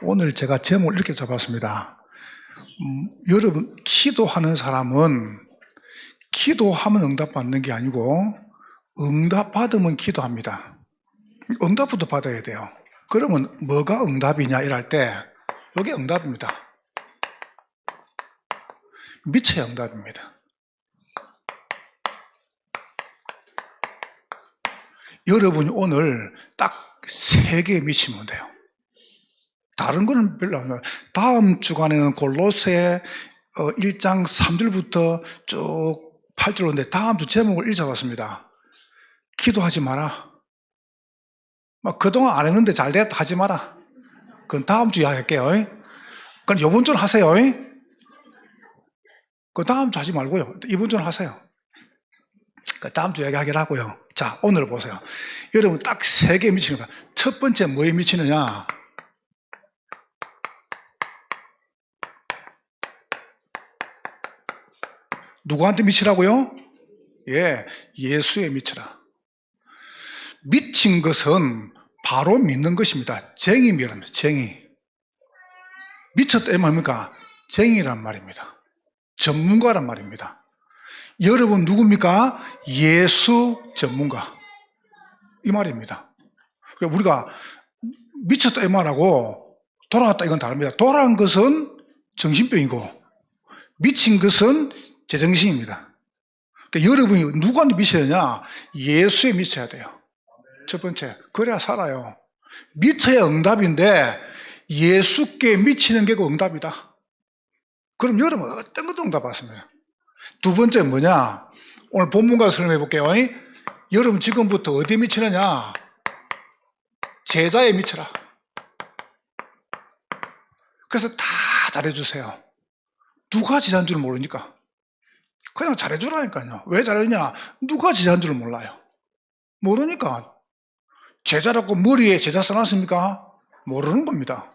오늘 제가 제목을 이렇게 잡았습니다. 여러분, 기도하는 사람은 기도하면 응답받는 게 아니고 응답받으면 기도합니다. 응답부터 받아야 돼요. 그러면 뭐가 응답이냐 이럴 때 이게 응답입니다. 미쳐야 응답입니다. 여러분이 오늘 딱 3개에 미치면 돼요. 다른 거는 별로 안 나와요. 다음 주간에는 골로새 1장 3절부터 쭉 8절인데 다음 주 제목을 읽어봤습니다. 기도하지 마라. 막 그동안 안 했는데 잘 됐다 하지 마라. 그건 다음 주 이야기할게요. 그럼 이번 주는 하세요. 그 다음 주 하지 말고요. 이번 주는 하세요. 그 다음 주 이야기하기라고요. 자, 오늘 보세요. 여러분 딱 3개 미치는 거야. 첫 번째 뭐에 미치느냐? 누구한테 미치라고요? 예, 예수에 미치라. 미친 것은 바로 믿는 것입니다. 쟁이입니다. 쟁이. 미쳤다 이 말입니까? 쟁이란 말입니다. 전문가란 말입니다. 여러분 누굽니까? 예수 전문가. 이 말입니다. 우리가 미쳤다 이 말하고 돌아왔다 이건 다릅니다. 돌아온 것은 정신병이고 미친 것은 제정신입니다. 그러니까 여러분이 누구한테 미쳐야 되냐? 예수에 미쳐야 돼요. 첫 번째, 그래야 살아요. 미쳐야 응답인데 예수께 미치는 게 그 응답이다. 그럼 여러분 어떤 것도 응답 받습니다. 두 번째 뭐냐? 오늘 본문과 설명해 볼게요. 여러분 지금부터 어디에 미치느냐? 제자에 미쳐라. 그래서 다 잘해주세요. 누가 제자인 줄 모르니까. 그냥 잘해주라니까요. 왜 잘해주냐? 누가 제자인 줄 몰라요. 모르니까. 제자라고 머리에 제자 써놨습니까? 모르는 겁니다.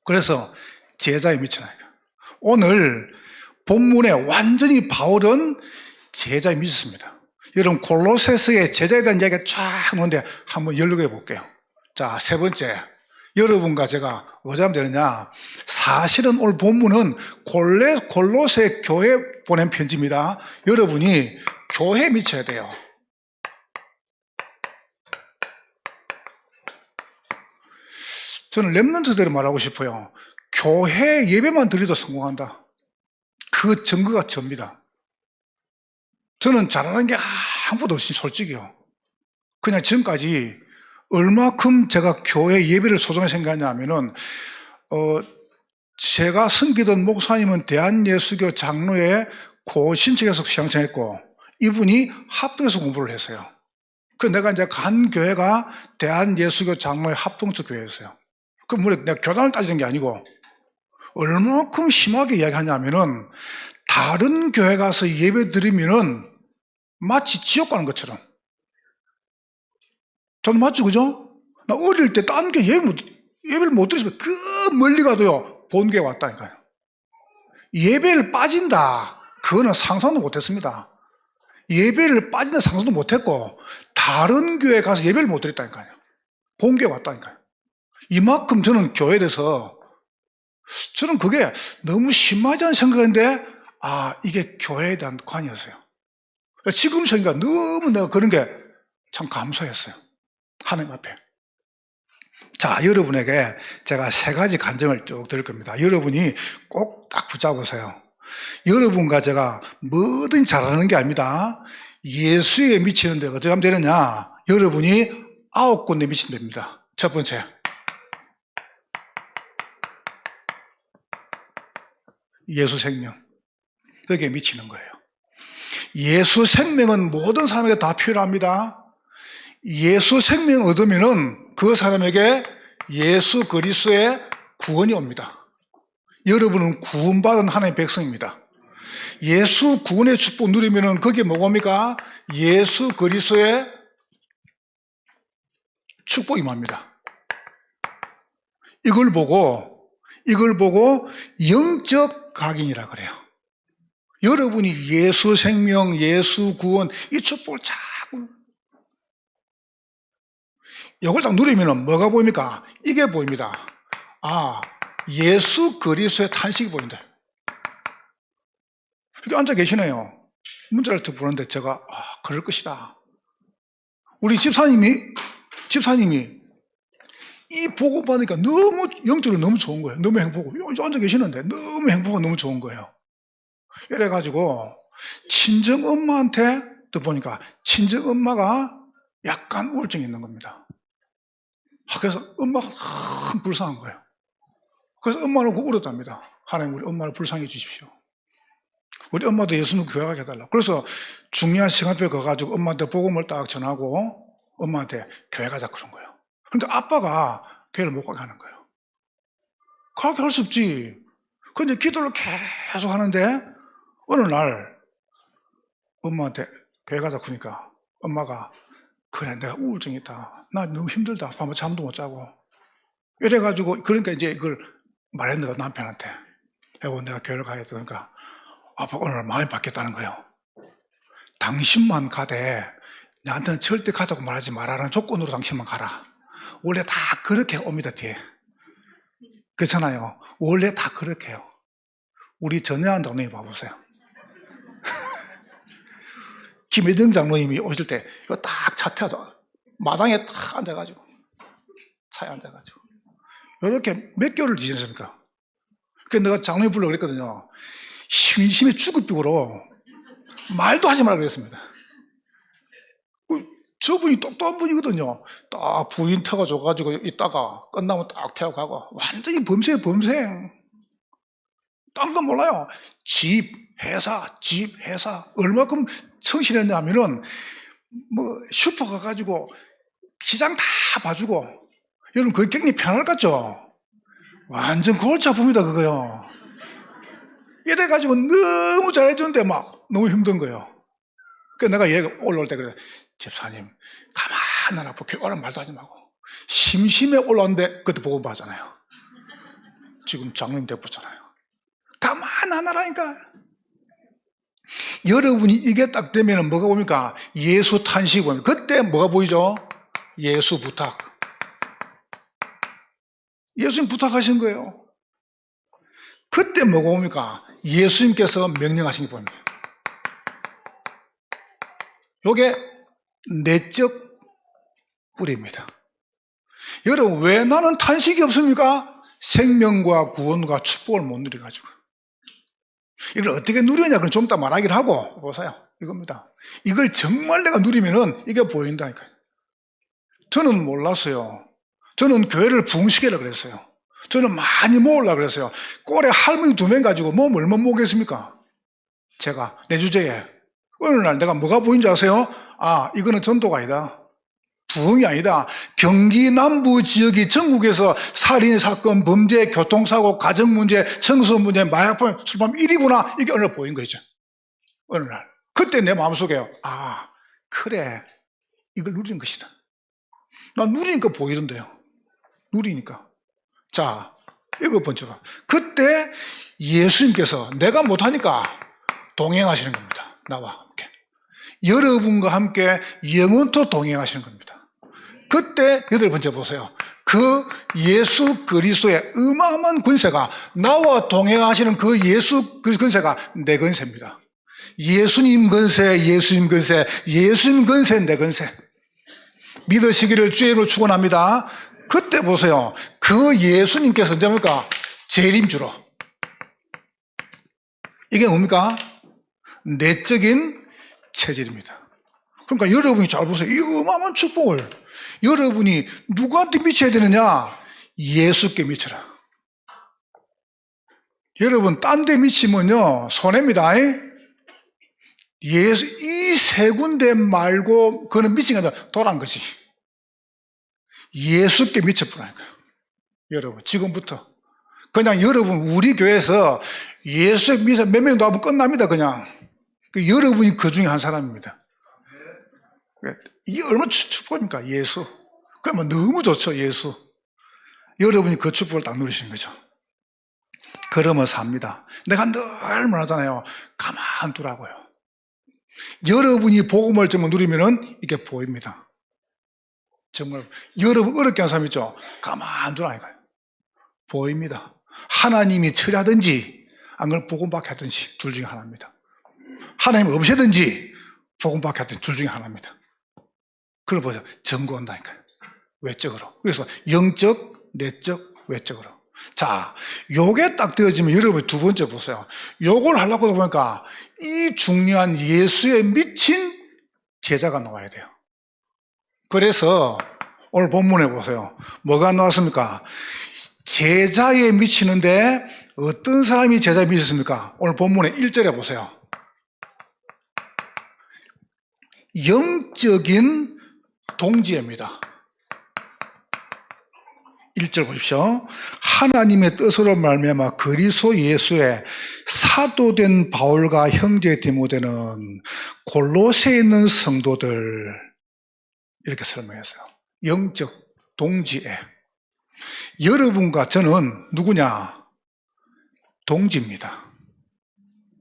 그래서 제자에 미치라니까. 오늘 본문에 완전히 바울은 제자에 미쳤습니다. 여러분 골로새서의 제자에 대한 이야기가 쫙 나오는데 한번 연락해 볼게요. 자, 세 번째. 여러분과 제가 어쩌면 되느냐? 사실은 오늘 본문은 골로새 교회 보낸 편지입니다. 여러분이 교회에 미쳐야 돼요. 저는 렘넌트들을 말하고 싶어요. 교회 예배만 드려도 성공한다. 그 증거가 접니다. 저는 잘하는 게 아무것도 없이 솔직히요. 그냥 지금까지 얼마큼 제가 교회 예배를 소중하게 생각하냐 하면은, 제가 섬기던 목사님은 대한예수교 장로의 고신청에서 시향청했고, 이분이 합동에서 공부를 했어요. 그 내가 이제 간 교회가 대한예수교 장로의 합동처 교회였어요. 그 내가 교단을 따지는 게 아니고, 얼마큼 심하게 이야기하냐면은, 다른 교회 가서 예배 드리면은 마치 지옥 가는 것처럼. 저는 맞죠, 그죠? 나 어릴 때 딴 게 예배를 못 드리면 그 멀리 가도요, 본교에 왔다니까요. 예배를 빠진다. 그거는 상상도 못 했습니다. 예배를 빠진다 상상도 못 했고, 다른 교회 가서 예배를 못 드렸다니까요. 본교에 왔다니까요. 이만큼 저는 교회에 대해서, 저는 그게 너무 심하지 않은 생각인데, 이게 교회에 대한 관이었어요. 지금 생각 너무 내가 그런 게 참 감사했어요. 하나님 앞에. 자, 여러분에게 제가 3가지 간증을 쭉 드릴 겁니다. 여러분이 꼭 딱 붙잡으세요. 여러분과 제가 뭐든 잘하는 게 아닙니다. 예수에 미치는데 어떻게 하면 되느냐? 여러분이 9군데 미치면 됩니다. 첫 번째, 예수 생명. 여기에 미치는 거예요. 예수 생명은 모든 사람에게 다 필요합니다. 예수 생명 얻으면은 그 사람에게 예수 그리스도의 구원이 옵니다. 여러분은 구원받은 하나님의 백성입니다. 예수 구원의 축복 누리면은 거기에 뭐가 옵니까? 예수 그리스도의 축복이 옵니다. 이걸 보고 영적 각인이라 그래요. 여러분이 예수 생명, 예수 구원, 이 축복을 자꾸 이걸 딱 누리면 뭐가 보입니까? 이게 보입니다. 예수 그리스도의 탄식이 보인다. 이렇게 앉아 계시네요. 문자를 듣고 보는데 제가 그럴 것이다. 우리 집사님이 이 보고 받으니까 너무 영적으로 너무 좋은 거예요. 너무 행복하고 앉아 계시는데 너무 행복하고 너무 좋은 거예요. 이래가지고 친정엄마한테 또 보니까 친정엄마가 약간 우울증이 있는 겁니다. 그래서 엄마가 참 불쌍한 거예요. 그래서 엄마를 울었답니다. 하나님, 우리 엄마를 불쌍해 주십시오. 우리 엄마도 예수님 교회 가게 해달라고. 그래서 중요한 시간표에 가가지고 엄마한테 복음을 딱 전하고 엄마한테 교회 가자 그런 거예요. 그러니까 아빠가 교회를 못 가게 하는 거예요. 그렇게 할 수 없지. 근데 기도를 계속 하는데 어느 날 엄마한테 교회 가자 그러니까 엄마가 그래, 내가 우울증이 있다. 나 너무 힘들다. 밤에 잠도 못 자고. 이래가지고 그러니까 이제 이걸 말했는데 남편한테 해고 내가 교회를 가야 돼. 그러니까 아빠 오늘 마음이 바뀌었다는 거예요. 당신만 가되 나한테는 절대 가자고 말하지 말라는 조건으로 당신만 가라. 원래 다 그렇게 옵니다, 뒤에. 그렇잖아요. 원래 다 그렇게 해요. 우리 전혜한 장로님 봐보세요. 김혜정 장로님이 오실 때 이거 딱 차 태워서 마당에 딱 앉아가지고 차에 앉아가지고 이렇게 몇 개월을 지냈습니까? 그래서 내가 장로님 불러 그랬거든요. 심심해 죽을 삐으로 말도 하지 말라 그랬습니다. 저분이 똑똑한 분이거든요. 딱 부인 태워줘가지고 있다가 끝나면 딱 태워가고 완전히 범죄예요, 범죄. 딴 건 몰라요. 집, 회사 얼마큼 성실했냐 하면은 뭐 슈퍼 가가지고 시장 다 봐주고 여러분 그게 굉장히 편할 것 같죠? 완전 골치 아픕니다 그거요. 이래가지고 너무 잘해주는데 막 너무 힘든 거예요. 그래서 내가 얘가 올라올 때 그래, 집사님 가만 안 하고 교회라는 말도 하지 말고 심심해 올라왔는데 그때 보고 봐잖아요. 지금 장로님 돼보잖아요. 가만 안 하라니까. 여러분이 이게 딱 되면 뭐가 보입니까? 예수 탄식이 보입니다. 그때 뭐가 보이죠? 예수 부탁. 예수님 부탁하신 거예요. 그때 뭐가 옵니까? 예수님께서 명령하신 게 보입니다. 이게 내적 뿌리입니다. 여러분, 왜 나는 탄식이 없습니까? 생명과 구원과 축복을 못 누려가지고. 이걸 어떻게 누리냐? 그럼 좀 이따 말하기를 하고, 보세요. 이겁니다. 이걸 정말 내가 누리면은 이게 보인다니까요. 저는 몰랐어요. 저는 교회를 부흥시키려고 그랬어요. 저는 많이 모으려고 그랬어요. 꼴에 할머니 2명 가지고 뭐 얼마 모으겠습니까? 제가, 내 주제에. 어느 날 내가 뭐가 보인 줄 아세요? 이거는 전도가 아니다. 부흥이 아니다. 경기 남부 지역이 전국에서 살인, 사건, 범죄, 교통사고, 가정문제, 청소문제, 마약범, 술범 1위구나. 이게 어느 날 보인 거죠. 어느 날. 그때 내 마음속에, 그래. 이걸 누리는 것이다. 난 누리니까 보이던데요. 누리니까. 자, 7번째가. 그때 예수님께서 내가 못하니까 동행하시는 겁니다. 나와 함께. 여러분과 함께 영원토 동행하시는 겁니다. 그때 8번째 보세요. 그 예수 그리스도의 어마어마한 권세가 나와 동행하시는 그 예수 그 권세가 내 권세입니다. 예수님 권세, 예수님 권세, 예수님 권세, 내 권세. 믿으시기를 주의 이름으로 축원합니다. 그때 보세요. 그 예수님께서 언제 뭡니까? 재림주로. 이게 뭡니까? 내적인 체질입니다. 그러니까 여러분이 잘 보세요. 이 어마어마한 축복을 여러분이 누구한테 미쳐야 되느냐? 예수께 미쳐라. 여러분 딴 데 미치면요 손해입니다. 예수 이 세 군데 말고 그는 미친 게 아니라 돌아간 것이 예수께 미쳐보라니까요. 여러분 지금부터 그냥 여러분 우리 교회에서 예수에 미쳐 몇 명 더 하면 끝납니다. 그냥 여러분이 그 중에 한 사람입니다. 이게 얼마나 축복입니까? 예수. 그러면 너무 좋죠. 예수. 여러분이 그 축복을 딱 누리시는 거죠. 그러면서 합니다. 내가 늘 말하잖아요. 가만 두라고요. 여러분이 복음을 정말 누리면은 이게 보입니다. 정말 여러분 어렵게 하는 사람 있죠? 가만 두라니까요. 보입니다. 하나님이 처리하든지 안 그러면 복음밖에 하든지 둘 중에 하나입니다. 하나님 없애든지 복음밖에 하든지 둘 중에 하나입니다. 그걸 보세요. 증거한다니까요. 외적으로. 그래서 영적, 내적, 외적으로. 자, 요게 딱 되어지면 여러분 두 번째 보세요. 요걸 하려고 보니까 이 중요한 예수에 미친 제자가 나와야 돼요. 그래서 오늘 본문에 보세요. 뭐가 나왔습니까? 제자에 미치는데 어떤 사람이 제자에 미쳤습니까? 오늘 본문에 1절에 보세요. 영적인 동지입니다. 1절 보십시오. 하나님의 뜻으로 말미암아 그리스도 예수의 사도된 바울과 형제 디모데는 골로새에 있는 성도들, 이렇게 설명했어요. 영적 동지애. 여러분과 저는 누구냐? 동지입니다.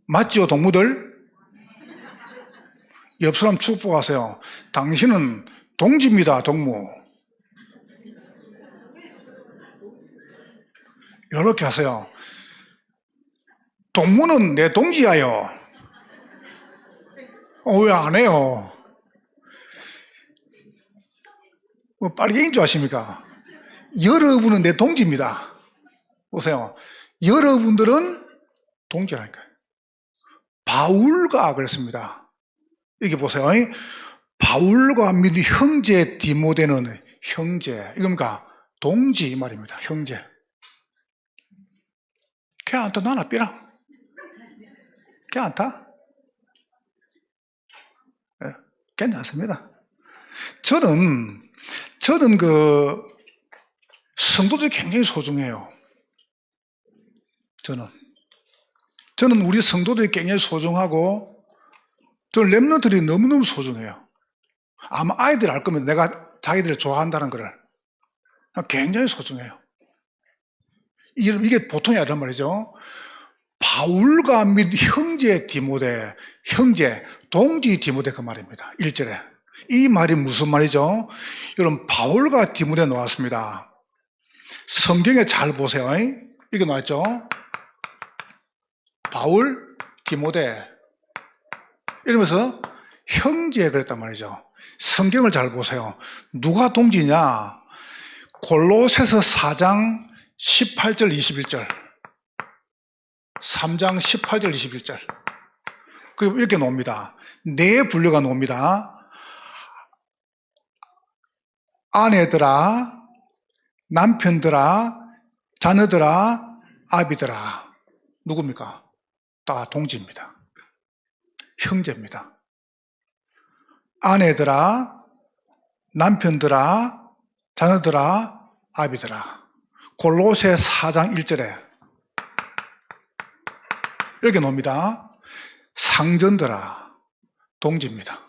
맞죠, 동무들? 옆 사람 축복하세요. 당신은 동지입니다, 동무. 이렇게 하세요. 동무는 내 동지야요. 왜 안 해요? 뭐 빠르게인 줄 아십니까? 여러분은 내 동지입니다. 보세요. 여러분들은 동지라니까요. 바울과 그랬습니다. 여기 보세요. 바울과 및 형제 디모데는 형제. 이겁니까? 동지 이 말입니다. 형제. 걔 안 타? 나나 삐라? 걔 안 타? 네, 괜찮습니다. 저는 성도들이 굉장히 소중해요. 저는 우리 성도들이 굉장히 소중하고, 저는 렘넌트들이 너무너무 소중해요. 아마 아이들이 알 겁니다. 내가 자기들을 좋아한다는 것을. 굉장히 소중해요. 이게 보통이 아니란 말이죠. 바울과 및 형제 디모데, 형제, 동지 디모데 그 말입니다. 1절에. 이 말이 무슨 말이죠? 여러분, 바울과 디모데 나왔습니다. 성경에 잘 보세요. 이게 나왔죠? 바울, 디모데. 이러면서 형제 그랬단 말이죠. 성경을 잘 보세요. 누가 동지냐? 골로새서 4장 18절 21절 3장 18절 21절 이렇게 나옵니다. 네 분류가 나옵니다. 아내들아, 남편들아, 자녀들아, 아비들아. 누굽니까? 다 동지입니다. 형제입니다. 아내들아, 남편들아, 자녀들아, 아비들아. 골로새 4장 1절에 이렇게 나옵니다. 상전들아, 동지입니다.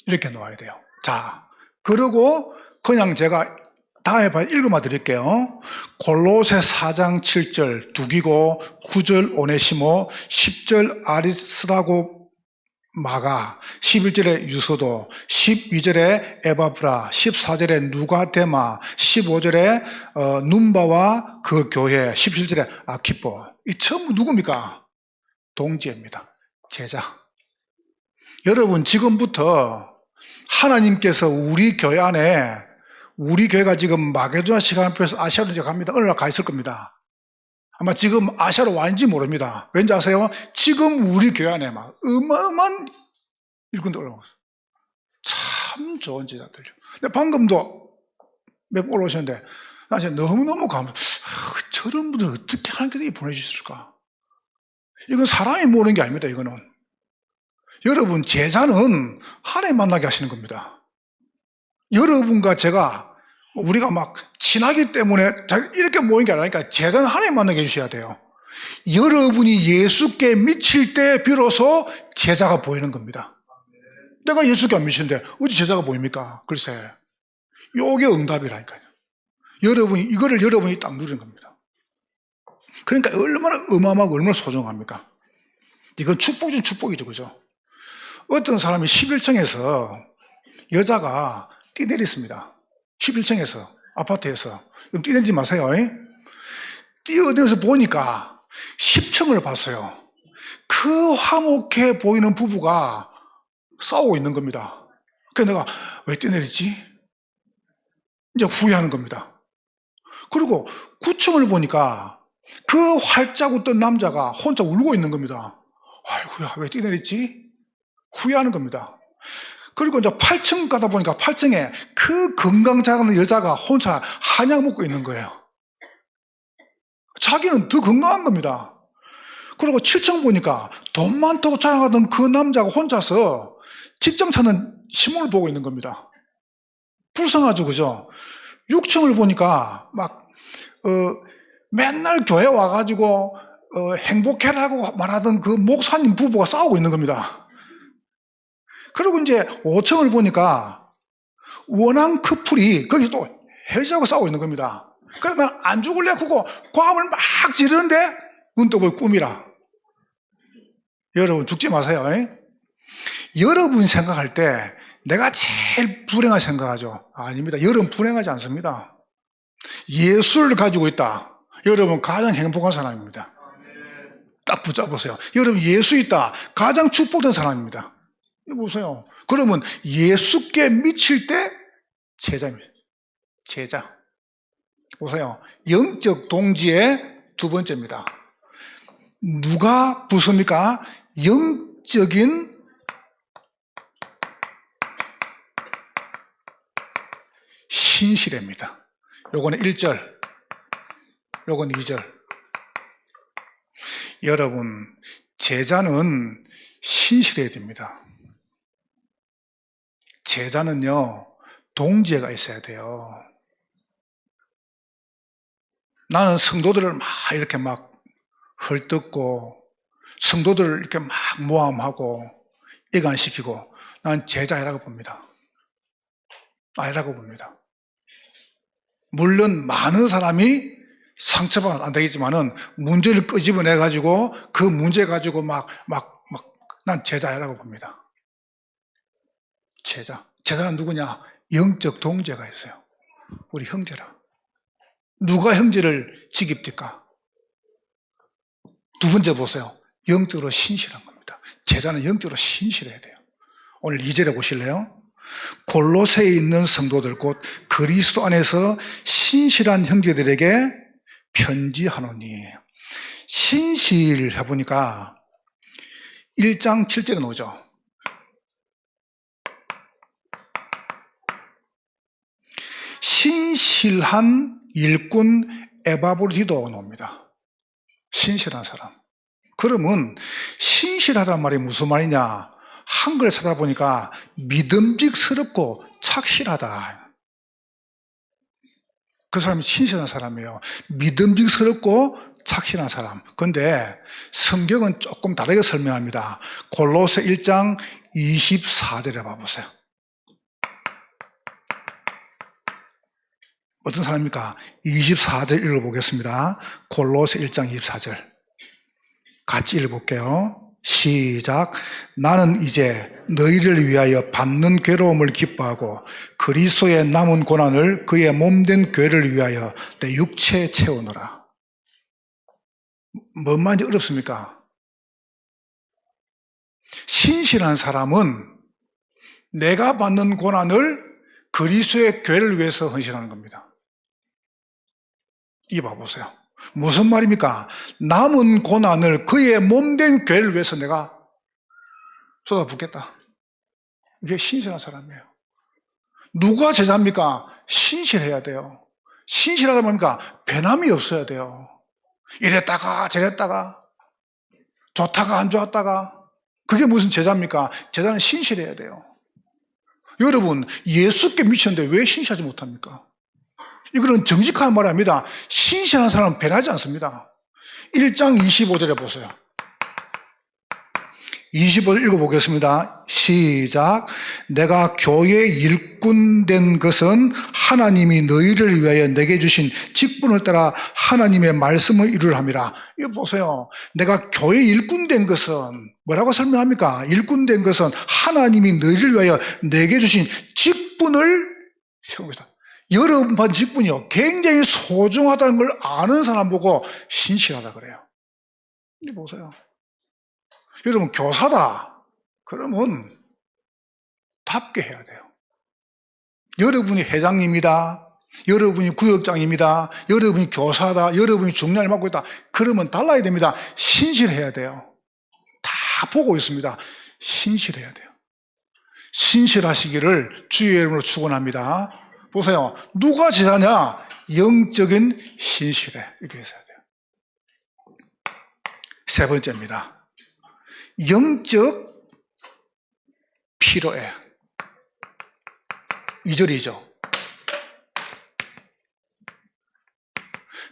이렇게 놓아야 돼요. 자, 그리고 그냥 제가 다음에 읽어만 드릴게요. 골로새 4장 7절 두기고 9절 오네시모 10절 아리스다고 마가 11절에 유소도 12절에 에바브라 14절에 누가데마 15절에 눈바와 그 교회 17절에 아키포. 이 전부 누굽니까? 동지입니다. 제자. 여러분 지금부터 하나님께서 우리 교회 안에 우리 교회가 지금 마게도냐 시간표에서 아시아로 이제 갑니다. 어느 날 가 있을 겁니다. 아마 지금 아시아로 와인지 모릅니다. 왠지 아세요? 지금 우리 교회 안에 막 어마어마한 일꾼들 올라왔어요. 참 좋은 제자들요. 근데 방금도 몇 분 올라오셨는데 나 진짜 너무너무 감동. 저런 분들 어떻게 하나님께서 보내주셨을까? 이건 사람이 모르는 게 아닙니다. 이거는 여러분 제자는 하나님 만나게 하시는 겁니다. 여러분과 제가 우리가 막 친하기 때문에 이렇게 모인 게 아니니까 제자는 하나님 만나게 해주셔야 돼요. 여러분이 예수께 미칠 때 비로소 제자가 보이는 겁니다. 내가 예수께 안 미치는데 어찌 제자가 보입니까? 글쎄, 요게 응답이라니까요. 이거를 여러분이 딱 누리는 겁니다. 그러니까 얼마나 어마어마하고 얼마나 소중합니까? 이건 축복 중 축복이죠, 그죠? 어떤 사람이 11층에서 여자가 뛰내렸습니다. 11층에서. 아파트에서. 뛰어내리지 마세요. 뛰어내려서 보니까 10층을 봤어요. 그 화목해 보이는 부부가 싸우고 있는 겁니다. 그래서 내가 왜 뛰어내렸지? 이제 후회하는 겁니다. 그리고 9층을 보니까 그 활짝 웃던 남자가 혼자 울고 있는 겁니다. 아이고야, 왜 뛰어내렸지? 후회하는 겁니다. 그리고 이제 8층 가다 보니까 8층에 그 건강 잘하는 여자가 혼자 한약 먹고 있는 거예요. 자기는 더 건강한 겁니다. 그리고 7층 보니까 돈 많다고 자랑하던 그 남자가 혼자서 직장 찾는 신문을 보고 있는 겁니다. 불쌍하죠, 그죠? 6층을 보니까 맨날 교회 와가지고 행복해라고 말하던 그 목사님 부부가 싸우고 있는 겁니다. 그리고 이제 5층을 보니까 원앙 커플이 거기 또 헤어지자고 싸우고 있는 겁니다. 그래서 난 안 죽을래 그거 과음을 막 지르는데 눈 떠보고 꿈이라. 여러분 죽지 마세요. 여러분 생각할 때 내가 제일 불행하게 생각하죠? 아닙니다. 여러분 불행하지 않습니다. 예수를 가지고 있다. 여러분 가장 행복한 사람입니다. 딱 붙잡으세요. 여러분 예수 있다. 가장 축복된 사람입니다. 이거 보세요. 그러면 예수께 미칠 때 제자입니다. 제자. 보세요. 영적 동지의 두 번째입니다. 누가 부수입니까? 영적인 신실입니다. 요거는 1절, 요건 2절. 여러분, 제자는 신실해야 됩니다. 제자는요, 동지애가 있어야 돼요. 나는 성도들을 이렇게 헐뜯고, 성도들을 이렇게 모함하고, 이간시키고, 난 제자라고 봅니다. 아니라고 봅니다. 물론 많은 사람이 상처받으면 안 되겠지만은 문제를 끄집어내가지고 그 문제 가지고 난 제자라고 봅니다. 제자. 제자는 누구냐? 영적 동제가 있어요. 우리 형제라. 누가 형제를 지깁니까? 두 번째 보세요. 영적으로 신실한 겁니다. 제자는 영적으로 신실해야 돼요. 오늘 2절에 보실래요? 골로새에 있는 성도들 곧 그리스도 안에서 신실한 형제들에게 편지하노니. 신실해 보니까 1장 7절에 나오죠. 신실한 일꾼 에바브로디도 나옵니다. 신실한 사람. 그러면 신실하다는 말이 무슨 말이냐? 한글에 찾아보니까 믿음직스럽고 착실하다. 그 사람이 신실한 사람이에요. 믿음직스럽고 착실한 사람. 그런데 성경은 조금 다르게 설명합니다. 골로새 1장 24절에 봐보세요. 어떤 사람입니까? 24절 읽어보겠습니다. 골로새 1장 24절. 같이 읽어볼게요. 시작. 나는 이제 너희를 위하여 받는 괴로움을 기뻐하고 그리스도의 남은 고난을 그의 몸된 교회를 위하여 내 육체에 채우노라. 뭔 말인지 어렵습니까? 신실한 사람은 내가 받는 고난을 그리스도의 교회를 위해서 헌신하는 겁니다. 이 봐보세요. 무슨 말입니까? 남은 고난을 그의 몸된 교회를 위해서 내가 쏟아붓겠다. 이게 신실한 사람이에요. 누가 제자입니까? 신실해야 돼요. 신실하다 보니까 변함이 없어야 돼요. 이랬다가 저랬다가 좋다가 안 좋았다가. 그게 무슨 제자입니까? 제자는 신실해야 돼요. 여러분, 예수께 미쳤는데 왜 신실하지 못합니까? 이거는 정직한 말 아닙니다. 신실한 사람은 변하지 않습니다. 1장 25절에 보세요. 25절 읽어보겠습니다. 시작. 내가 교회의 일꾼 된 것은 하나님이 너희를 위하여 내게 주신 직분을 따라 하나님의 말씀을 이루려 함이라. 이거 보세요. 내가 교회의 일꾼 된 것은 뭐라고 설명합니까? 일꾼 된 것은 하나님이 너희를 위하여 내게 주신 직분을 세웁니다. 여러분 반 직분이요 굉장히 소중하다는 걸 아는 사람 보고 신실하다 그래요. 이 보세요. 여러분 교사다 그러면 답게 해야 돼요. 여러분이 회장님이다, 여러분이 구역장입니다, 여러분이 교사다, 여러분이 중량을 맡고 있다 그러면 달라야 됩니다. 신실해야 돼요. 다 보고 있습니다. 신실해야 돼요. 신실하시기를 주의 이름으로 축원합니다. 보세요. 누가 제자냐? 영적인 신실해. 이렇게 해서야 돼요. 세 번째입니다. 영적 필요해. 2절이죠.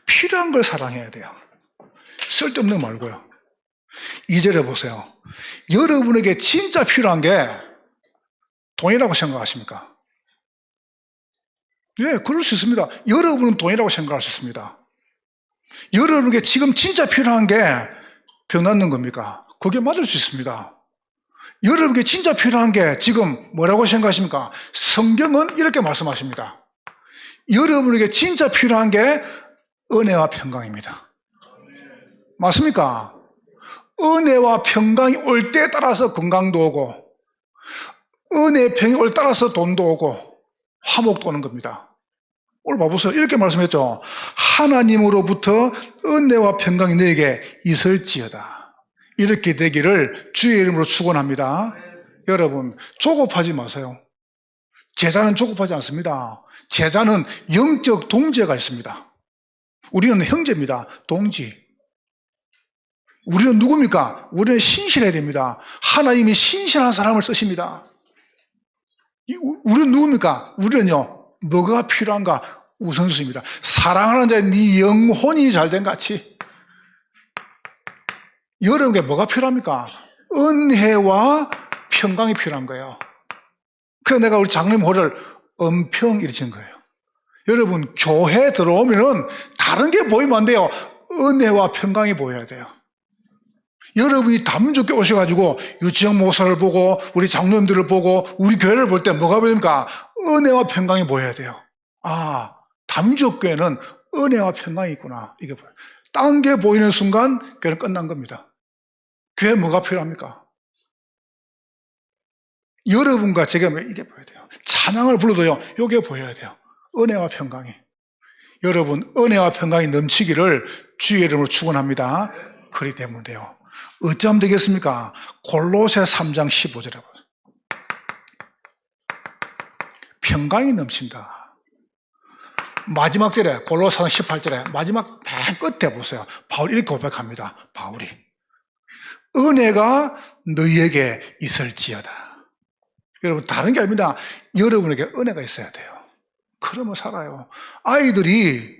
필요한 걸 사랑해야 돼요. 쓸데없는 거 말고요. 2절에 보세요. 여러분에게 진짜 필요한 게 돈이라고 생각하십니까? 예, 그럴 수 있습니다. 여러분은 돈이라고 생각할 수 있습니다. 여러분에게 지금 진짜 필요한 게 병 낫는 겁니까? 그게 맞을 수 있습니다. 여러분에게 진짜 필요한 게 지금 뭐라고 생각하십니까? 성경은 이렇게 말씀하십니다. 여러분에게 진짜 필요한 게 은혜와 평강입니다. 맞습니까? 은혜와 평강이 올 때에 따라서 건강도 오고 은혜의 평이 올 때 따라서 돈도 오고 화목도 오는 겁니다. 오늘 봐보세요. 이렇게 말씀했죠. 하나님으로부터 은혜와 평강이 너에게 있을지어다. 이렇게 되기를 주의 이름으로 축원합니다. 여러분 조급하지 마세요. 제자는 조급하지 않습니다. 제자는 영적 동지가 있습니다. 우리는 형제입니다. 동지. 우리는 누굽니까? 우리는 신실해야 됩니다. 하나님이 신실한 사람을 쓰십니다. 우리는 누굽니까? 우리는요 뭐가 필요한가? 우선순위입니다. 사랑하는 자의 네 영혼이 잘된 같이. 여러분에게 뭐가 필요합니까? 은혜와 평강이 필요한 거예요. 그래서 내가 우리 장로님 홀을 은평 이렇게 친 거예요. 여러분 교회 들어오면은 다른 게 보이면 안 돼요. 은혜와 평강이 보여야 돼요. 여러분이 담 좋게 오셔가지고 유치영 목사를 보고 우리 장로님들을 보고 우리 교회를 볼 때 뭐가 보입니까? 은혜와 평강이 보여야 돼요. 아, 담주교회는 은혜와 평강이 있구나. 이게 보여요. 딴 게 보이는 순간 교회는 끝난 겁니다. 교회 뭐가 필요합니까? 여러분과 제가 이게 보여야 돼요. 찬양을 불러도요, 이게 보여야 돼요. 은혜와 평강이. 여러분, 은혜와 평강이 넘치기를 주의 이름으로 축원합니다. 그리 때문에 돼요. 어찌하면 되겠습니까? 골로새 3장 15절에 보세요. 평강이 넘친다. 마지막 절에 골로새 18절에 마지막 맨 끝에 보세요. 바울이 이렇게 고백합니다. 바울이 은혜가 너희에게 있을지어다. 여러분 다른 게 아닙니다. 여러분에게 은혜가 있어야 돼요. 그러면 살아요. 아이들이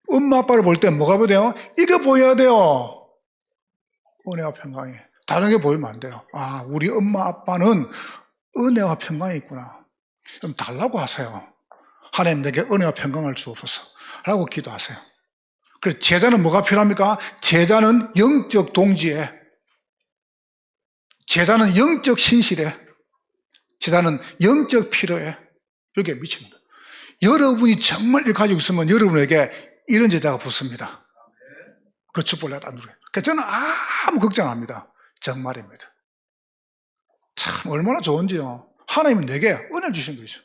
엄마 아빠를 볼 때 뭐가 보여야 돼요? 이게 보여야 돼요. 은혜와 평강이. 다른 게 보이면 안 돼요. 아, 우리 엄마 아빠는 은혜와 평강이 있구나. 그럼 달라고 하세요. 하나님 내게 은혜와 평강을 주옵소서 라고 기도하세요. 그래서 제자는 뭐가 필요합니까? 제자는 영적 동지에, 제자는 영적 신실에, 제자는 영적 필요에, 여기에 미치는 거예요. 여러분이 정말 이걸 가지고 있으면 여러분에게 이런 제자가 붙습니다. 그 축복을 내가 안 누려요. 그래서 저는 아무 걱정 안 합니다. 정말입니다. 참 얼마나 좋은지요. 하나님은 내게 은혜를 주신 거죠.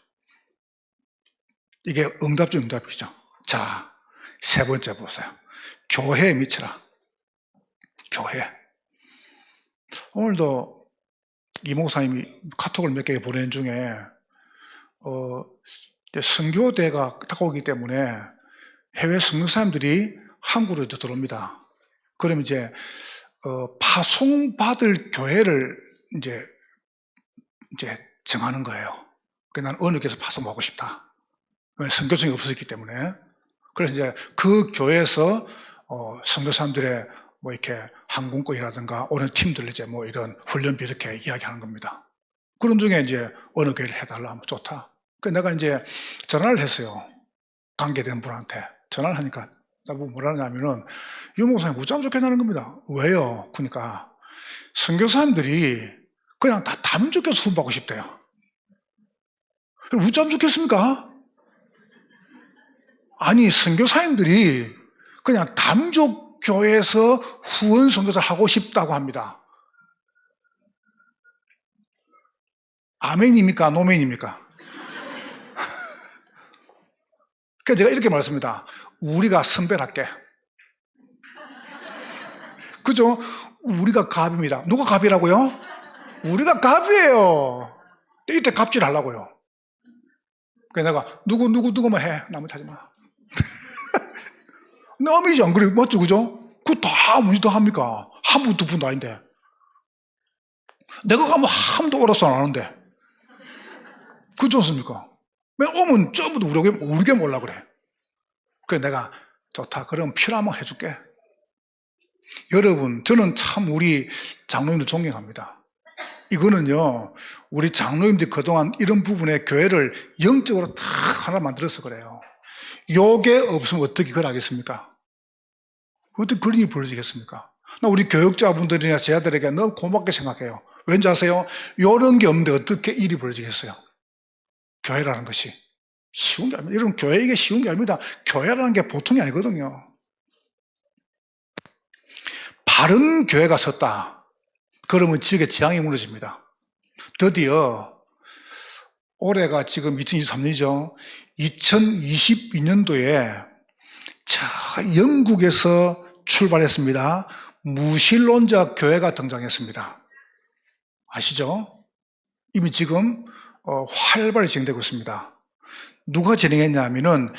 이게 응답 중 응답이죠. 자, 세 번째 보세요. 교회에 미치라. 교회. 오늘도 이 목사님이 카톡을 몇 개 보낸 중에 선교대가 다가오기 때문에 해외 선교사님들이 한국으로 들어옵니다. 그럼 이제 파송받을 교회를 이제 정하는 거예요. 그래서 난 어느 교회에서 파송하고 싶다. 선교성이 없었기 때문에. 그래서 이제 그 교회에서 선교사님들의 뭐 이렇게 항공권이라든가 오는 팀들 이제 뭐 이런 훈련비 이렇게 이야기하는 겁니다. 그런 중에 이제 어느 교회를 해달라 하면 좋다. 그래서 내가 이제 전화를 했어요. 관계된 분한테 전화를 하니까 나보고 뭐라 하냐면은 유 목사님 우짜면 좋겠다는 겁니다. 왜요? 그러니까 선교사님들이 그냥 다 담 좋게 수업받고 싶대요. 우짜면 좋겠습니까? 아니, 선교사님들이 그냥 담족교회에서 후원 선교사를 하고 싶다고 합니다. 아멘입니까? 노멘입니까? 그러니까 제가 이렇게 말씀합니다. 우리가 선별할게. 그죠? 우리가 갑입니다. 누가 갑이라고요? 우리가 갑이에요. 이때 갑질 하려고요. 그래서 내가 누구만 해. 나머지 하지 마. 남이지 안 그래요? 맞죠? 그죠? 그거 다 문제 다 합니까? 한 분, 두 분도 아닌데. 내가 가면 한 번도 알아서 안 하는데. 그렇지 않습니까? 맨 오면 전부 다 우리게 몰라 그래. 그래 내가 좋다. 그럼 필요하면 해줄게. 여러분, 저는 참 우리 장로님들 존경합니다. 이거는요, 우리 장로님들이 그동안 이런 부분에 교회를 영적으로 다 하나 만들어서 그래요. 요게 없으면 어떻게 그걸 하겠습니까? 어떻게 그런 일이 벌어지겠습니까? 나 우리 교육자분들이나 제 아들에게 너무 고맙게 생각해요. 왠지 아세요? 요런 게 없는데 어떻게 일이 벌어지겠어요? 교회라는 것이 쉬운 게 아닙니다. 여러분, 교회 이게 쉬운 게 아닙니다. 교회라는 게 보통이 아니거든요. 바른 교회가 섰다. 그러면 지역의 지향이 무너집니다. 드디어 올해가 지금 2023년이죠. 2022년도에 영국에서 출발했습니다. 무신론자 교회가 등장했습니다. 아시죠? 이미 지금 활발히 진행되고 있습니다. 누가 진행했냐 하면은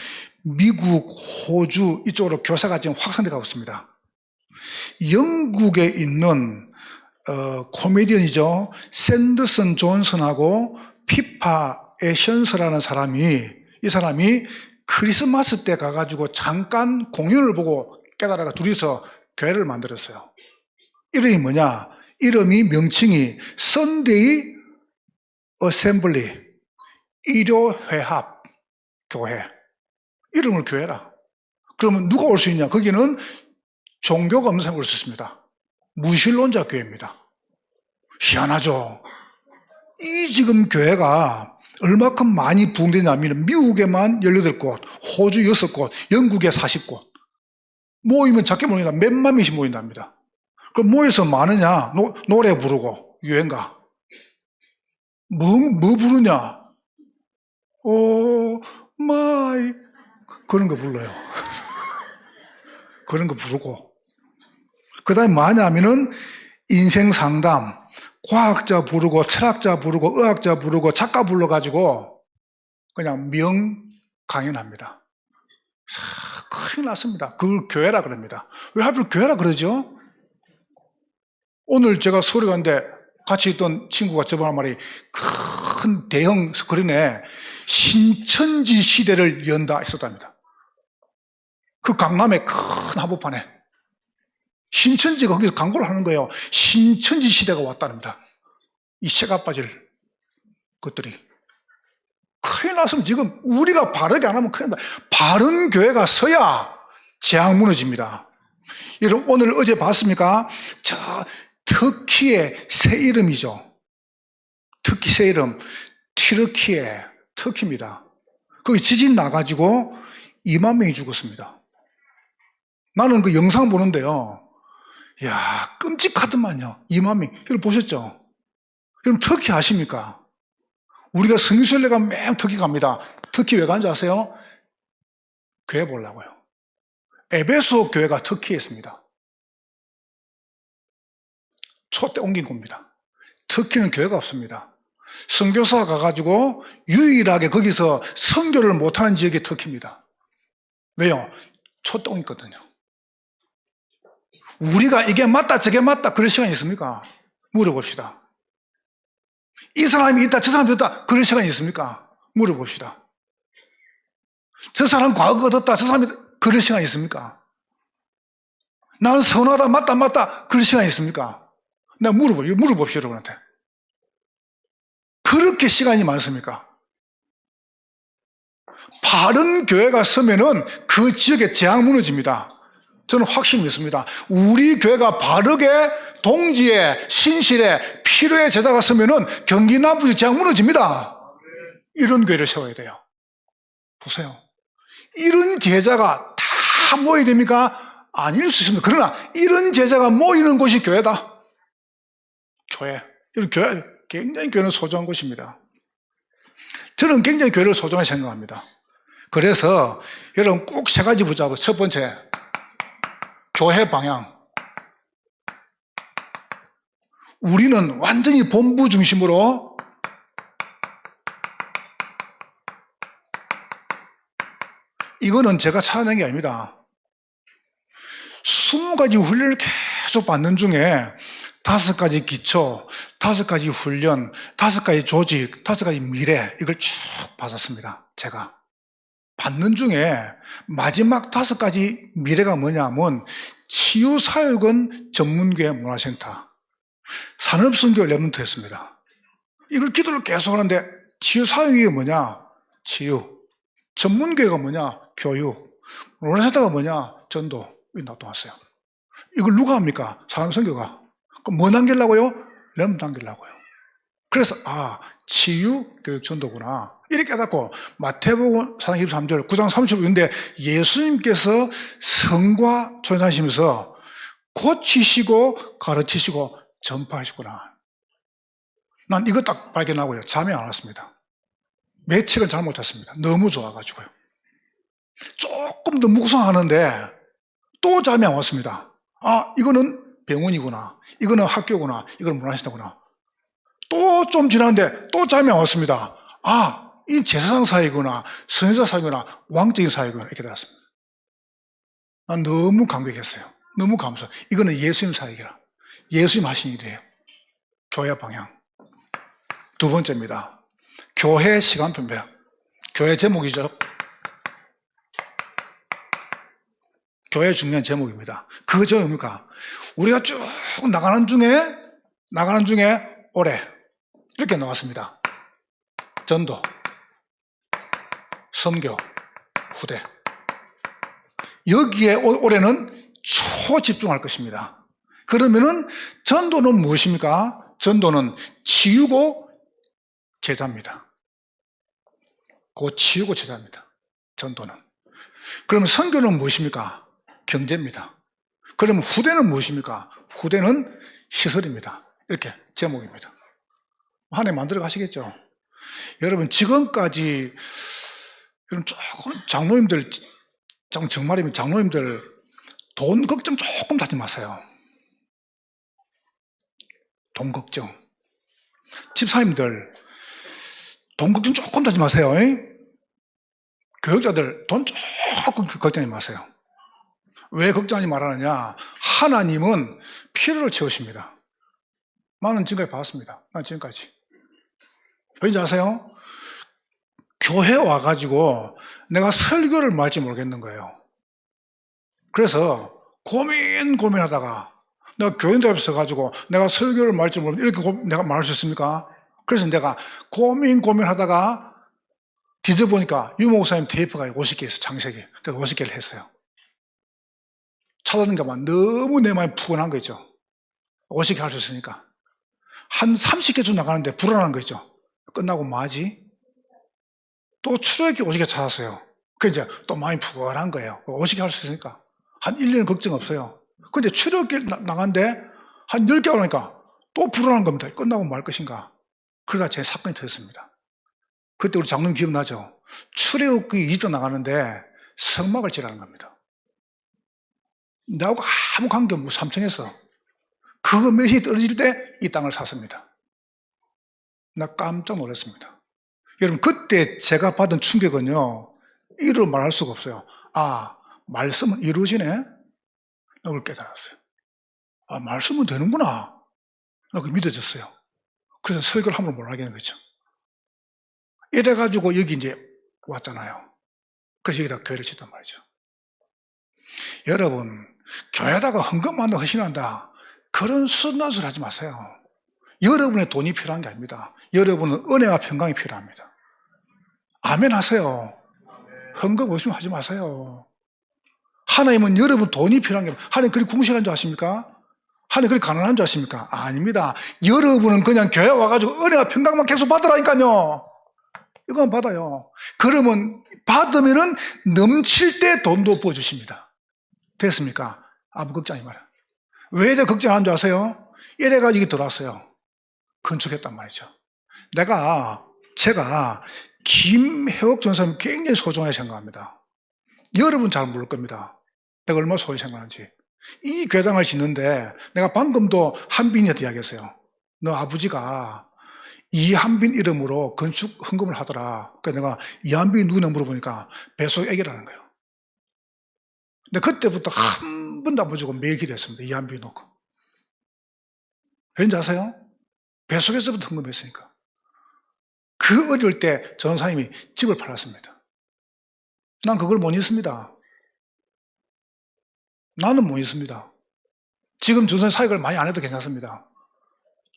미국, 호주 이쪽으로 교사가 지금 확산되고 있습니다. 영국에 있는 코미디언이죠. 샌더슨 존슨하고 피파 애션스라는 이 사람이 크리스마스 때 가가지고 잠깐 공연을 보고 깨달아가 둘이서 교회를 만들었어요. 이름이 뭐냐? 명칭이 선데이 어셈블리, 일요회합 교회. 이름을 교회라. 그러면 누가 올 수 있냐? 거기는 종교가 없는 사람이 올 수 있습니다. 무신론자 교회입니다. 희한하죠? 이 지금 교회가 얼마큼 많이 부흥되냐면 미국에만 18곳, 호주 6곳, 영국에 40곳. 모이면 작게 모인다. 몇만 명씩 모인답니다. 그럼 모여서 많으냐? 노래 부르고, 유행가. 뭐 부르냐? 마이. 그런 거 불러요. 그런 거 부르고. 그 다음에 뭐냐 하면은 인생 상담, 과학자 부르고, 철학자 부르고, 의학자 부르고, 작가 불러가지고 그냥 명 강연합니다. 큰일 났습니다. 그걸 교회라 그럽니다. 왜 하필 교회라 그러죠? 오늘 제가 서울에 갔는데 같이 있던 친구가 저번에 말이 큰 대형 스크린에 신천지 시대를 연다 했었답니다. 그 강남의 큰 한복판에 신천지가 거기서 광고를 하는 거예요. 신천지 시대가 왔답니다. 이 새가 빠질 것들이. 큰일 났으면 지금 우리가 바르게 안 하면 큰일 납니다. 바른 교회가 서야 재앙 무너집니다. 여러분 오늘 어제 봤습니까? 저 터키의 새 이름이죠. 터키 새 이름 튀르키예, 터키입니다. 거기 지진 나가지고 2만 명이 죽었습니다. 나는 그 영상 보는데요. 이야, 끔찍하더만요. 2만 명. 여러분 보셨죠? 여러분 터키 아십니까? 우리가 성수일에 가면 매일 터키 갑니다. 터키 왜 간지 아세요? 교회 보려고요. 에베소 교회가 터키에 있습니다. 초 때 옮긴 겁니다. 터키는 교회가 없습니다. 선교사 가가지고 유일하게 거기서 선교를 못하는 지역이 터키입니다. 왜요? 초 때 옮겼거든요. 우리가 이게 맞다 저게 맞다 그럴 시간이 있습니까? 물어봅시다. 이 사람이 있다 저 사람이 있다 그럴 시간이 있습니까? 물어봅시다. 저 사람 과거가 어떻다 저 사람이 그럴 시간이 있습니까? 난 선하다 맞다 그럴 시간이 있습니까? 내가 물어봅시다 여러분한테. 그렇게 시간이 많습니까? 바른 교회가 서면은 그 지역에 재앙 무너집니다. 저는 확신이 있습니다. 우리 교회가 바르게 동지에 신실에 필요에 제자가 서면은 경기 남부지 재앙 무너집니다. 이런 교회를 세워야 돼요. 보세요. 이런 제자가 다 모여야 됩니까? 아닐 수 있습니다. 그러나 이런 제자가 모이는 곳이 교회다. 교회. 이런 교회, 굉장히 교회는 소중한 곳입니다. 저는 굉장히 교회를 소중하게 생각합니다. 그래서 여러분 꼭 세 가지 붙잡고, 첫 번째, 교회 방향. 우리는 완전히 본부 중심으로 이거는 제가 찾아낸 게 아닙니다. 20가지 훈련을 계속 받는 중에 5가지 기초, 5가지 훈련, 5가지 조직, 5가지 미래, 이걸 쭉 받았습니다. 제가 받는 중에 마지막 5가지 미래가 뭐냐면 치유사역은 전문교회 문화센터, 산업선교 레몬트였습니다. 이걸 기도를 계속 하는데 치유사역이 뭐냐? 치유. 전문교회가 뭐냐? 교육. 문화센터가 뭐냐? 전도. 이 나왔어요. 이걸 누가 합니까? 산업선교가. 그럼 뭐 남기려고요? 레몬트 남기려고요. 그래서 치유, 교육, 전도구나. 이렇게 깨닫고 마태복음 4장 23절, 9장 30절인데 예수님께서 성과 전하시면서 고치시고 가르치시고 전파하시구나. 난 이거 딱 발견하고요. 잠이 안 왔습니다. 매책을 잘 못했습니다. 너무 좋아가지고요. 조금 더 묵상하는데 또 잠이 안 왔습니다. 이거는 병원이구나. 이거는 학교구나. 이거는 문화센터구나. 또 좀 지났는데 또 잠이 안 왔습니다. 이 제사장 사회구나. 선지자 사회구나. 왕적인 사회구나. 이렇게 되었습니다. 난 너무 감격했어요. 너무 감사해요. 이거는 예수님 사역이라. 예수님 하신 일이에요. 교회 방향. 두 번째입니다. 교회 시간표입니다. 교회 제목이죠. 교회 중요한 제목입니다. 그 제목입니까? 우리가 쭉 나가는 중에 올해 이렇게 나왔습니다. 전도, 선교, 후대. 여기에 올해는 초집중할 것입니다. 그러면은 전도는 무엇입니까? 전도는 치유고 제자입니다. 치유고 제자입니다. 전도는. 그러면 선교는 무엇입니까? 경제입니다. 그러면 후대는 무엇입니까? 후대는 시설입니다. 이렇게 제목입니다. 한 해 만들어 가시겠죠? 여러분, 지금까지, 조금 장로님들, 정말이면 장로님들 돈 걱정 조금 하지 마세요. 돈 걱정. 집사님들, 돈 걱정 조금 하지 마세요. 교육자들, 돈 조금 걱정하지 마세요. 왜 걱정하지 말하느냐? 하나님은 필요를 채우십니다. 나는 지금까지 봤습니다. 난 지금까지. 왠지 아세요? 교회 와가지고 내가 설교를 말지 모르겠는 거예요. 그래서 고민하다가 내가 교인들 앞에 서가지고 내가 설교를 말지 모르면 이렇게 내가 말할 수 있습니까? 그래서 내가 고민하다가 뒤져보니까 유 목사님 테이프가 50개 있어요. 장색이. 그래서 50개를 했어요. 찾아보니까 너무 내 마음이 푸근한 거죠. 50개 할 수 있으니까. 한 30개쯤 나가는데 불안한 거죠. 끝나고 뭐 하지? 또 출애굽기 50개 찾았어요. 그 이제 또 마음이 푸근한 거예요. 50개 할 수 있으니까. 한 1년 걱정 없어요. 근데 출애굽기 나간데 한 10개 오니까 또 불안한 겁니다. 끝나고 뭐 할 것인가? 그러다 제 사건이 터졌습니다. 그때 우리 장로님 기억나죠? 출애굽기 2주 나가는데 성막을 지라는 겁니다. 나하고 아무 관계없고 삼청에서 그거 몇이 떨어질 때 이 땅을 샀습니다. 나 깜짝 놀랐습니다. 여러분, 그때 제가 받은 충격은요, 이루 말할 수가 없어요. 말씀은 이루어지네? 나 그걸 깨달았어요. 말씀은 되는구나. 나 그게 믿어졌어요. 그래서 설교를 함부로 못 하게 하는 거죠. 이래가지고 여기 이제 왔잖아요. 그래서 여기다 교회를 짓단 말이죠. 여러분, 교회에다가 헌금한다, 헌신한다. 그런 순간술 하지 마세요. 여러분의 돈이 필요한 게 아닙니다. 여러분은 은혜와 평강이 필요합니다. 아멘 하세요. 헌금 없으면 하지 마세요. 하나님은 여러분 돈이 필요한 게, 하나님 그리 궁시한 줄 아십니까? 하나님 그리 가난한 줄 아십니까? 아닙니다. 여러분은 그냥 교회 와가지고 은혜와 평강만 계속 받으라니까요. 이건 받아요. 그러면 받으면은 넘칠 때 돈도 부어주십니다. 됐습니까? 아무 걱정하지 마라. 왜 내가 걱정하는 줄 아세요? 이래가지고 이게 들어왔어요. 건축했단 말이죠. 제가 김혜옥 전사님 굉장히 소중하게 생각합니다. 여러분 잘 모를 겁니다. 내가 얼마나 소중히 생각하는지. 이 괴당을 짓는데 내가 방금도 한빈이한테 이야기했어요. 너 아버지가 이한빈 이름으로 건축 헌금을 하더라. 그래서 내가 이한빈이 누구냐 물어보니까 뱃속 애기라는 거예요. 근데 그때부터 한 번도 안 보여주고 매일 기도했습니다. 이한빈 놓고. 왠지 아세요? 뱃속에서부터 헌금했으니까. 그 어릴 때 전사님이 집을 팔았습니다. 난 그걸 못 잊습니다. 나는 못 잊습니다. 지금 전사님 사역을 많이 안 해도 괜찮습니다.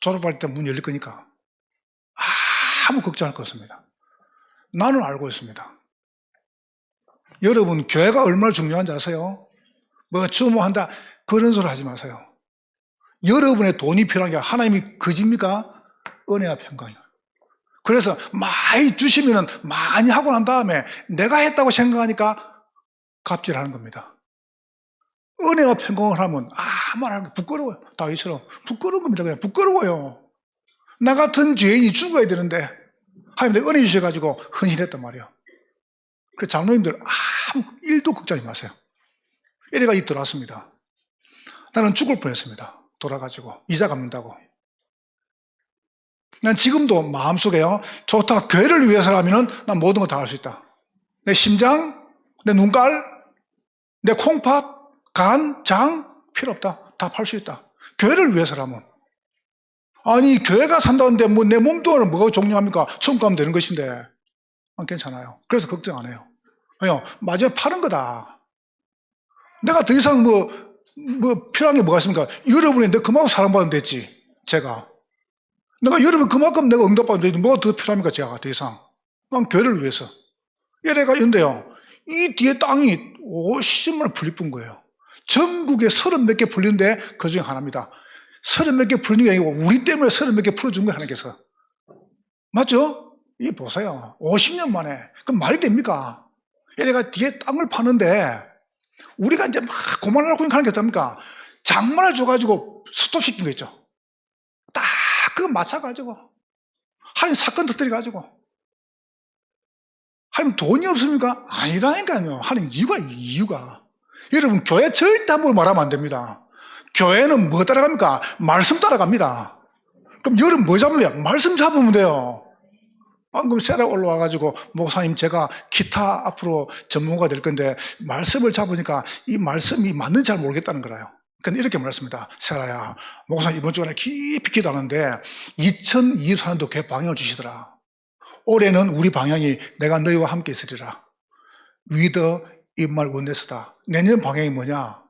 졸업할 때 문 열릴 거니까. 아무 걱정할 거 없습니다. 나는 알고 있습니다. 여러분, 교회가 얼마나 중요한지 아세요? 뭐 추모한다 그런 소리 하지 마세요. 여러분의 돈이 필요한 게 하나님이 그집니까? 은혜와 평강이에요. 그래서 많이 주시면 많이 하고 난 다음에 내가 했다고 생각하니까 갑질하는 겁니다. 은혜와 평강을 하면 아무 말 안 하고 부끄러워요. 다윗처럼 부끄러운 겁니다. 그냥 부끄러워요. 나 같은 죄인이 죽어야 되는데 하나님 내가 은혜 주셔가지고 헌신했단 말이에요. 그래서 장로님들 아무 일도 걱정하지 마세요. 이래가 이 들어왔습니다. 나는 죽을 뻔했습니다. 돌아가지고 이자 갚는다고. 난 지금도 마음속에요. 좋다. 교회를 위해서라면 난 모든 거 다 할 수 있다. 내 심장, 내 눈깔, 내 콩팥, 간, 장 필요 없다. 다 팔 수 있다. 교회를 위해서라면. 아니 교회가 산다는데 뭐 내 몸뚱아리를 뭐가 중요합니까? 천국 가면 되는 것인데. 괜찮아요. 그래서 걱정 안 해요. 왜요? 마지막에 파는 거다. 내가 더 이상 필요한 게 뭐가 있습니까? 여러분이 내 그만큼 사랑받으면 됐지. 제가. 내가 여러분 그만큼 내가 응답받으면 되지. 뭐가 더 필요합니까? 제가 더 이상. 난 교회를 위해서. 이래가 있는데요. 이 뒤에 땅이 50만 풀릴 뿐 거예요. 전국에 30몇 개 풀리는데 그 중에 하나입니다. 30몇 개 풀린 게 아니고 우리 때문에 30몇 개 풀어준 거예요. 하나님께서. 맞죠? 이 보세요. 50년 만에. 그럼 말이 됩니까? 얘네가 뒤에 땅을 파는데 우리가 이제 막 고만하려고 하는 게 어떻습니까? 장만을 줘가지고 스톱시킨 거 있죠. 딱 그거 맞춰가지고 하나님 사건 터뜨려가지고 하나님 돈이 없습니까? 아니라니까요. 하나님 이유가. 여러분 교회 절대 함부로 말하면 안 됩니다. 교회는 뭐 따라갑니까? 말씀 따라갑니다. 그럼 여러분 뭐 잡으면 말씀 잡으면 돼요. 방금 세라 올라와가지고 목사님 제가 기타 앞으로 전문가가 될 건데 말씀을 잡으니까 이 말씀이 맞는지 잘 모르겠다는 거라요. 그러니까 이렇게 말했습니다. 세라야 목사님 이번 주간에 깊이 기도하는데 2024년도 교회 방향을 주시더라. 올해는 우리 방향이 내가 너희와 함께 있으리라. 위더 인말 원네스다. 내년 방향이 뭐냐?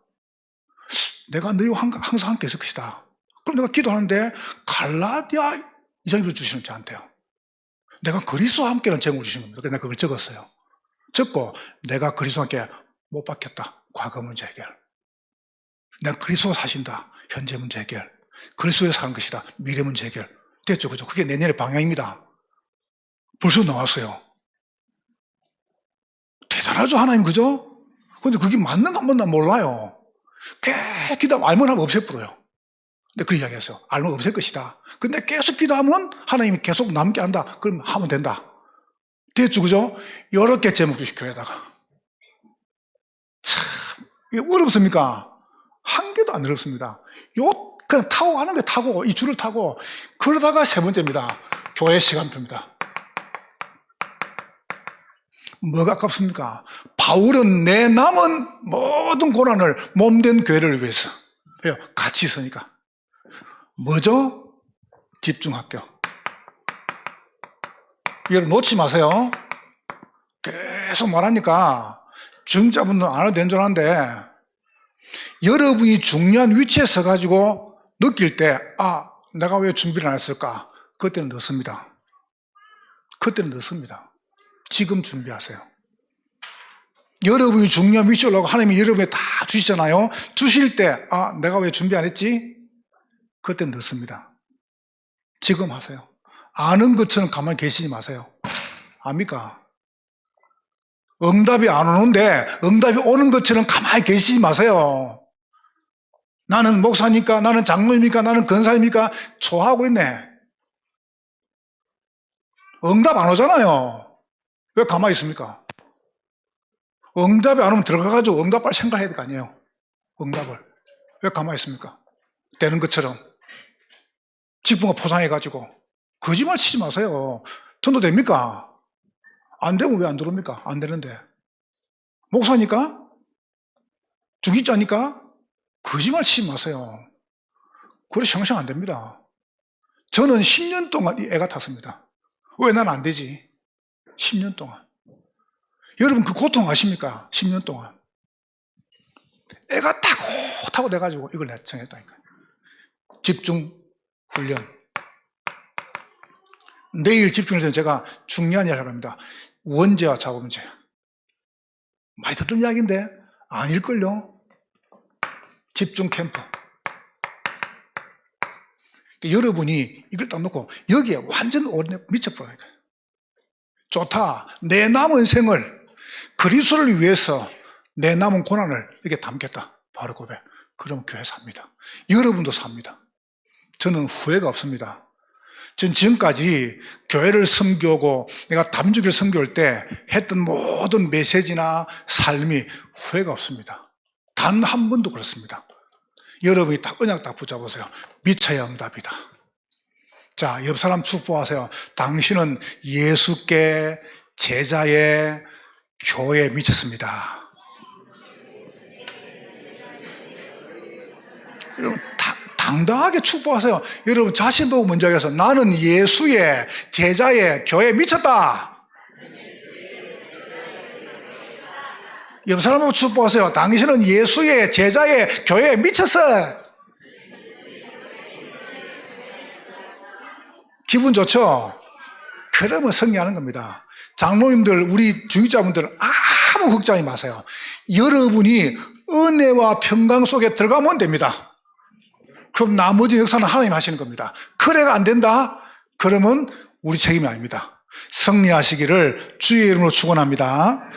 내가 너희와 항상 함께 있을 것이다. 그럼 내가 기도하는데 갈라디아 이장님을 주시는 저한테요. 내가 그리스도와 함께라는 제목을 주신 겁니다. 그래서 내가 그걸 적었어요. 적고 내가 그리스도와 함께 못 박혔다. 과거 문제 해결. 내가 그리스도가 사신다. 현재 문제 해결. 그리스도에 사는 것이다. 미래 문제 해결. 됐죠. 그죠? 그게 내년의 방향입니다. 벌써 나왔어요. 대단하죠, 하나님. 그죠? 근데 그게 맞는 것만 난 몰라요. 계속 기도하면 알면 하면 없애버려요. 근데 그 이야기 했어. 알면 없앨 것이다. 근데 계속 기도하면 하나님이 계속 남게 한다. 그럼 하면 된다. 됐죠, 그죠? 여러 개 제목 주시 교회에다가. 참, 이게 어렵습니까? 한 개도 안 어렵습니다. 그냥 타고 가는 게 타고, 이 줄을 타고, 그러다가 세 번째입니다. 교회 시간표입니다. 뭐가 아깝습니까? 바울은 내 남은 모든 고난을 몸된 교회를 위해서. 왜요? 같이 있으니까. 뭐죠? 집중학교. 이걸 놓지 마세요. 계속 말하니까 중자분들 안 해도 되는 줄 아는데 여러분이 중요한 위치에 서가지고 느낄 때 내가 왜 준비를 안 했을까? 그때는 늦습니다. 그때는 늦습니다. 지금 준비하세요. 여러분이 중요한 위치에 올라가고 하나님이 여러분에 다 주시잖아요. 주실 때 내가 왜 준비 안 했지? 그때는 늦습니다. 지금 하세요. 아는 것처럼 가만히 계시지 마세요. 압니까? 응답이 안 오는데 응답이 오는 것처럼 가만히 계시지 마세요. 나는 목사니까, 나는 장로입니까, 나는 권사입니까? 초하고 있네. 응답 안 오잖아요. 왜 가만히 있습니까? 응답이 안 오면 들어가가지고 응답할 생각해야 될 거 아니에요. 응답을. 왜 가만히 있습니까? 되는 것처럼. 직분과 포장해가지고. 거짓말 치지 마세요. 돈도 됩니까? 안 되면 왜 안 들어옵니까? 안 되는데. 목사니까? 중직자니까? 거짓말 치지 마세요. 그래 형성 안 됩니다. 저는 10년 동안 이 애가 탔습니다. 왜 난 안 되지? 10년 동안. 여러분 그 고통 아십니까? 10년 동안. 애가 타고 돼가지고 이걸 내가 정했다니까요. 집중 훈련. 내일 집중해서 제가 중요한 이야기를 합니다. 원죄와 자범죄. 많이 듣던 이야기인데 아닐걸요? 집중 캠프. 여러분이 이걸 딱 놓고 여기에 완전 미쳐버리니까요. 좋다. 내 남은 생을 그리스도를 위해서 내 남은 고난을 이렇게 담겠다. 바로 고백. 그럼 교회 삽니다. 여러분도 삽니다. 저는 후회가 없습니다. 전 지금까지 교회를 섬기고 내가 담주기를 섬겨올 때 했던 모든 메시지나 삶이 후회가 없습니다. 단 한 번도 그렇습니다. 여러분이 딱 언약 딱 붙잡으세요. 미쳐야 응답이다. 자, 옆 사람 축복하세요. 당신은 예수께 제자의 교회에 미쳤습니다. 여러분 당당하게 축복하세요. 여러분 자신 보고 먼저 해서 나는 예수의 제자의 교회에 미쳤다. 옆 사람하고 축복하세요. 당신은 예수의 제자의 교회에 미쳤어. 기분 좋죠? 그러면 승리하는 겁니다. 장로님들, 우리 중직자분들 아무 걱정하지 마세요. 여러분이 은혜와 평강 속에 들어가면 됩니다. 그럼 나머지 역사는 하나님 하시는 겁니다. 그래가 안 된다? 그러면 우리 책임이 아닙니다. 승리하시기를 주의 이름으로 축원합니다.